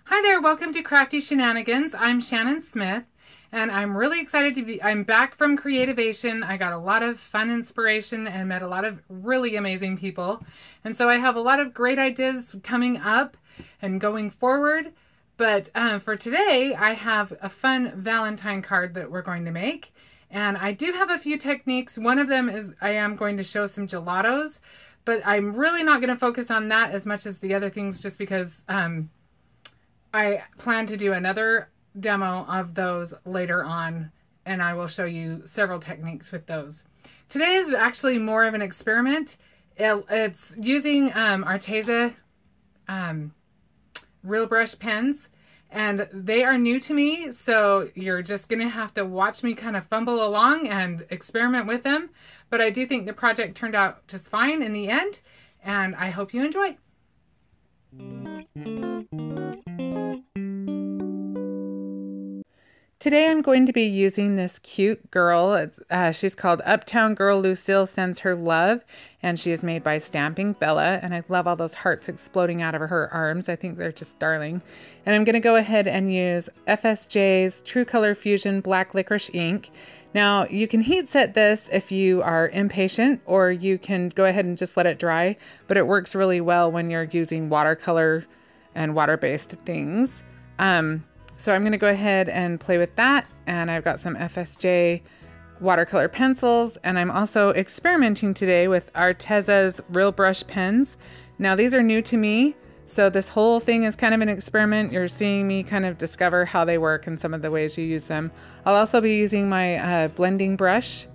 Hi there, welcome to Crafty Shenanigans. I'm Shannon Smith, and I'm really excited I'm back from Creativation. I got a lot of fun inspiration and met a lot of really amazing people. And so I have a lot of great ideas coming up and going forward. But for today, I have a fun Valentine card that we're going to make. And I do have a few techniques. One of them is I am going to show some gelatos, but I'm really not going to focus on that as much as the other things just because I plan to do another demo of those later on, and I will show you several techniques with those. Today is actually more of an experiment. It's using Arteza real brush pens, and they are new to me, so you're just gonna have to watch me kind of fumble along and experiment with them. But I do think the project turned out just fine in the end, and I hope you enjoy. Today I'm going to be using this cute girl. She's called Uptown Girl Lucille Sends Her Love, and she is made by Stamping Bella, and I love all those hearts exploding out of her arms. I think they're just darling. And I'm going to go ahead and use FSJ's True Color Fusion Black Licorice ink. Now you can heat set this if you are impatient, or you can go ahead and just let it dry, but it works really well when you're using watercolor and water-based things. So I'm going to go ahead and play with that, and I've got some FSJ watercolor pencils, and I'm also experimenting today with Arteza's real brush pens. Now these are new to me, so this whole thing is kind of an experiment. You're seeing me kind of discover how they work and some of the ways you use them. I'll also be using my blending brush.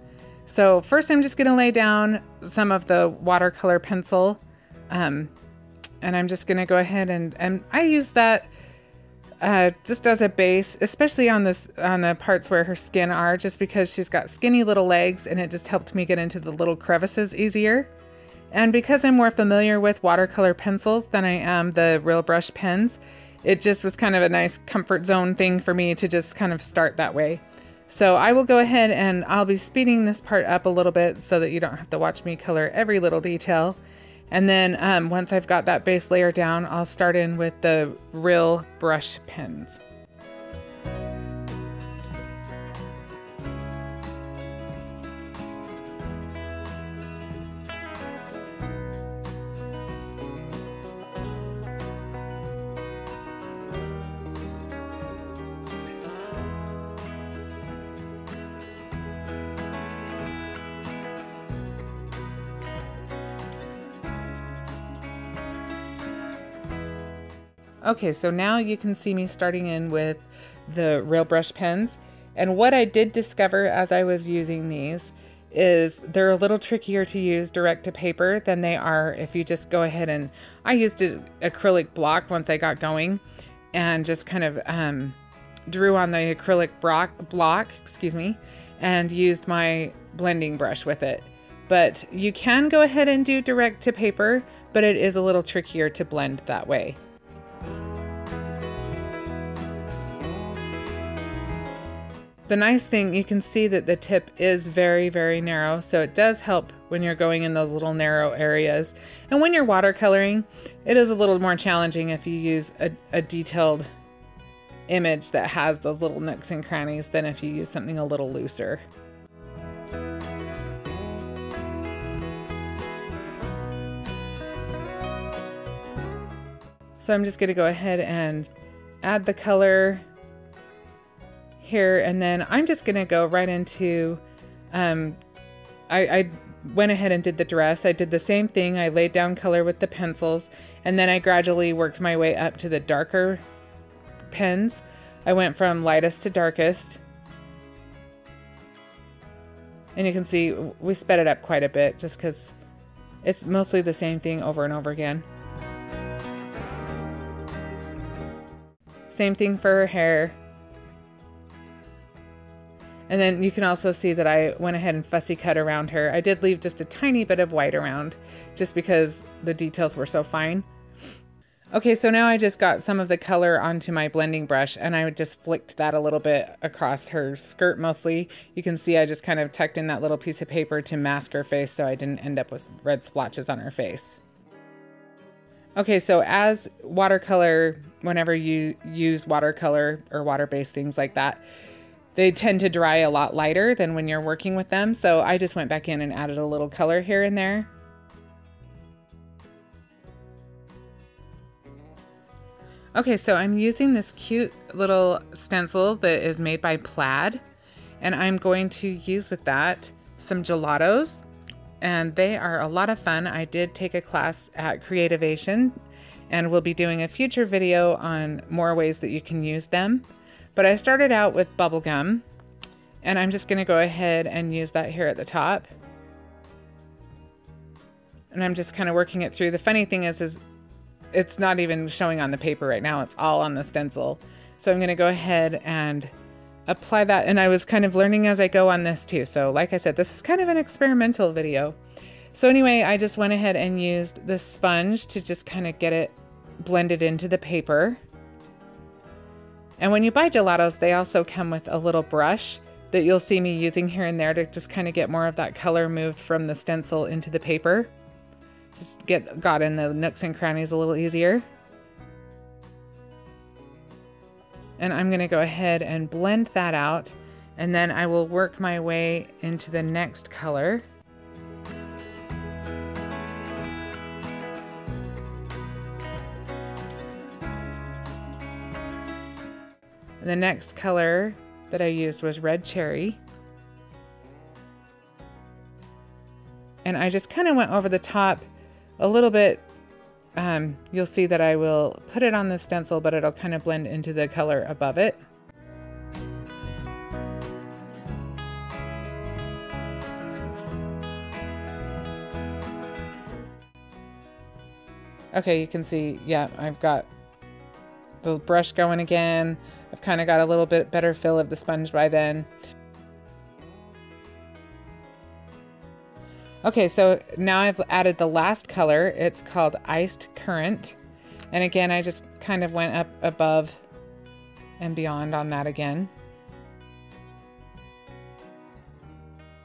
So first I'm just going to lay down some of the watercolor pencil, and I'm just going to go ahead and I use that just as a base, especially on the parts where her skin are, just because she's got skinny little legs, and it just helped me get into the little crevices easier. And because I'm more familiar with watercolor pencils than I am the real brush pens, it just was kind of a nice comfort zone thing for me to just kind of start that way. So I will go ahead and I'll be speeding this part up a little bit so that you don't have to watch me color every little detail. And then once I've got that base layer down, I'll start in with the real brush pens. Okay, so now you can see me starting in with the real brush pens. And what I did discover as I was using these is they're a little trickier to use direct to paper than they are if you just go ahead and, I used an acrylic block once I got going and just kind of drew on the acrylic block, and used my blending brush with it. But you can go ahead and do direct to paper, but it is a little trickier to blend that way. The nice thing, you can see that the tip is very, very narrow, so it does help when you're going in those little narrow areas. And when you're watercoloring, it is a little more challenging if you use a detailed image that has those little nooks and crannies than if you use something a little looser. So I'm just going to go ahead and add the color here, and then I'm just going to go right into, I went ahead and did the dress. I did the same thing. I laid down color with the pencils, and then I gradually worked my way up to the darker pens. I went from lightest to darkest. And you can see we sped it up quite a bit just because it's mostly the same thing over and over again. Same thing for her hair. And then you can also see that I went ahead and fussy cut around her. I did leave just a tiny bit of white around just because the details were so fine. Okay, so now I just got some of the color onto my blending brush, and I just flicked that a little bit across her skirt mostly. You can see I just kind of tucked in that little piece of paper to mask her face so I didn't end up with red splotches on her face. Okay, so as watercolor, whenever you use watercolor or water-based things like that, they tend to dry a lot lighter than when you're working with them. So I just went back in and added a little color here and there. Okay, so I'm using this cute little stencil that is made by Plaid, and I'm going to use with that some gelatos, and they are a lot of fun. I did take a class at Creativation, and we'll be doing a future video on more ways that you can use them. But I started out with bubble gum, and I'm just gonna go ahead and use that here at the top. And I'm just kind of working it through. The funny thing is it's not even showing on the paper right now. It's all on the stencil. So I'm gonna go ahead and apply that. And I was kind of learning as I go on this too. So like I said, this is kind of an experimental video. So anyway, I just went ahead and used the sponge to just kind of get it blended into the paper. And when you buy gelatos, they also come with a little brush that you'll see me using here and there to just kind of get more of that color moved from the stencil into the paper. Just got in the nooks and crannies a little easier. And I'm gonna go ahead and blend that out, and then I will work my way into the next color. The next color that I used was red cherry. And I just kind of went over the top a little bit. You'll see that I will put it on the stencil, but it'll kind of blend into the color above it. Okay, you can see, yeah, I've got the brush going again. I've kind of got a little bit better feel of the sponge by then. Okay, so now I've added the last color. It's called Iced Currant. And again, I just kind of went up above and beyond on that again.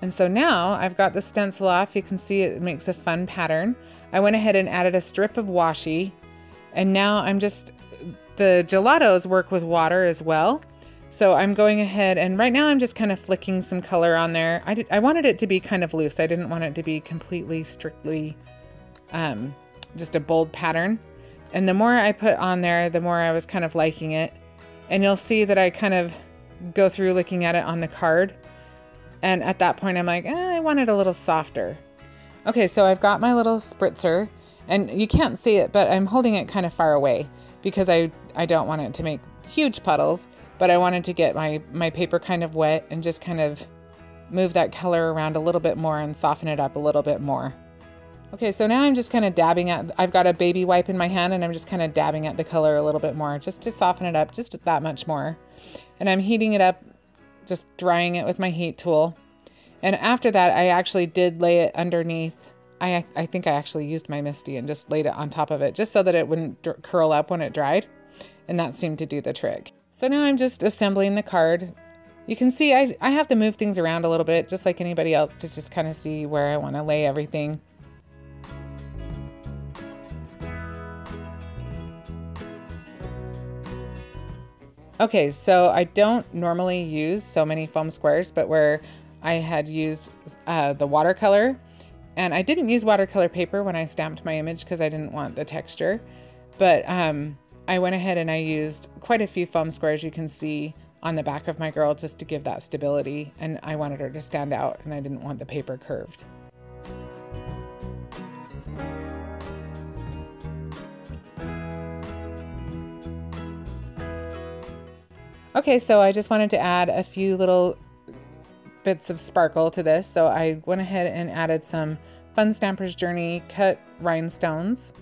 And so now I've got the stencil off. You can see it makes a fun pattern. I went ahead and added a strip of washi. And now the gelatos work with water as well. So I'm going ahead, and right now I'm just kind of flicking some color on there. I wanted it to be kind of loose. I didn't want it to be completely strictly just a bold pattern. And the more I put on there, the more I was kind of liking it. And you'll see that I kind of go through looking at it on the card. And at that point I'm like, I want it a little softer. Okay, so I've got my little spritzer, and you can't see it, but I'm holding it kind of far away because I don't want it to make huge puddles. But I wanted to get my paper kind of wet and just kind of move that color around a little bit more and soften it up a little bit more. Okay, so now I'm just kind of dabbing I've got a baby wipe in my hand, and I'm just kind of dabbing at the color a little bit more just to soften it up just that much more. And I'm heating it up, just drying it with my heat tool. And after that, I actually did lay it underneath. I think I actually used my MISTI and just laid it on top of it just so that it wouldn't curl up when it dried. And that seemed to do the trick. So now I'm just assembling the card. You can see I have to move things around a little bit, just like anybody else, to just kind of see where I want to lay everything. Okay, so I don't normally use so many foam squares, but where I had used the watercolor, and I didn't use watercolor paper when I stamped my image because I didn't want the texture, but I went ahead and I used quite a few foam squares, you can see on the back of my girl, just to give that stability, and I wanted her to stand out and I didn't want the paper curved. Okay, so I just wanted to add a few little bits of sparkle to this, so I went ahead and added some Fun Stamper's Journey cut rhinestones.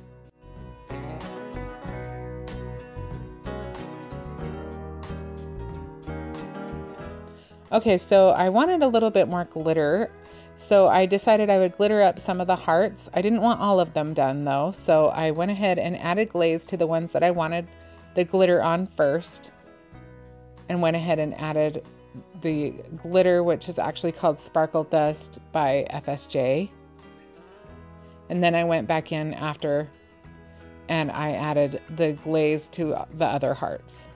Okay, so I wanted a little bit more glitter, so I decided I would glitter up some of the hearts. I didn't want all of them done though, so I went ahead and added glaze to the ones that I wanted the glitter on first, and went ahead and added the glitter, which is actually called Sparkle Dust by FSJ. And then I went back in after and I added the glaze to the other hearts.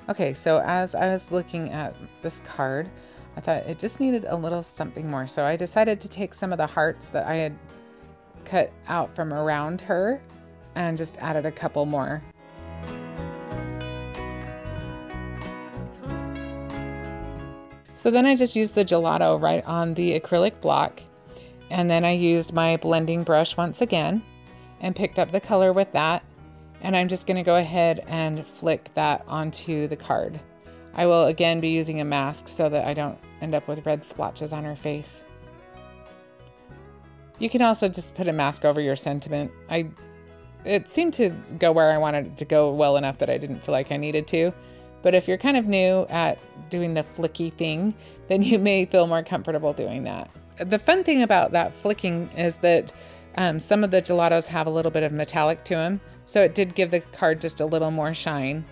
Okay, so as I was looking at this card, I thought it just needed a little something more. So I decided to take some of the hearts that I had cut out from around her and just added a couple more. So then I just used the gelato right on the acrylic block, and then I used my blending brush once again and picked up the color with that. And I'm just going to go ahead and flick that onto the card. I will again be using a mask so that I don't end up with red splotches on her face. You can also just put a mask over your sentiment. It seemed to go where I wanted it to go well enough that I didn't feel like I needed to. But if you're kind of new at doing the flicky thing, then you may feel more comfortable doing that. The fun thing about that flicking is that some of the gelatos have a little bit of metallic to them. So it did give the card just a little more shine.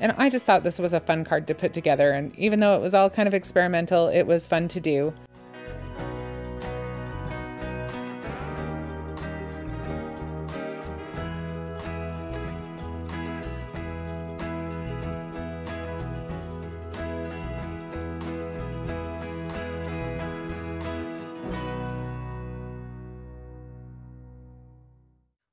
And I just thought this was a fun card to put together. And even though it was all kind of experimental, it was fun to do.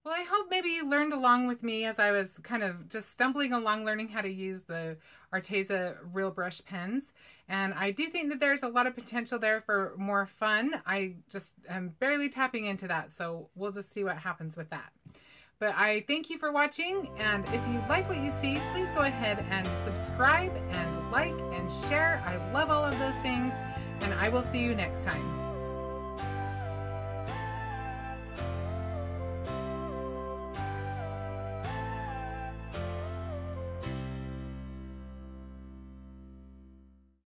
Well, I hope maybe you learned along with me as I was kind of just stumbling along learning how to use the Arteza Real Brush pens. And I do think that there's a lot of potential there for more fun. I just am barely tapping into that, so we'll just see what happens with that. But I thank you for watching, and if you like what you see, please go ahead and subscribe and like and share. I love all of those things, and I will see you next time.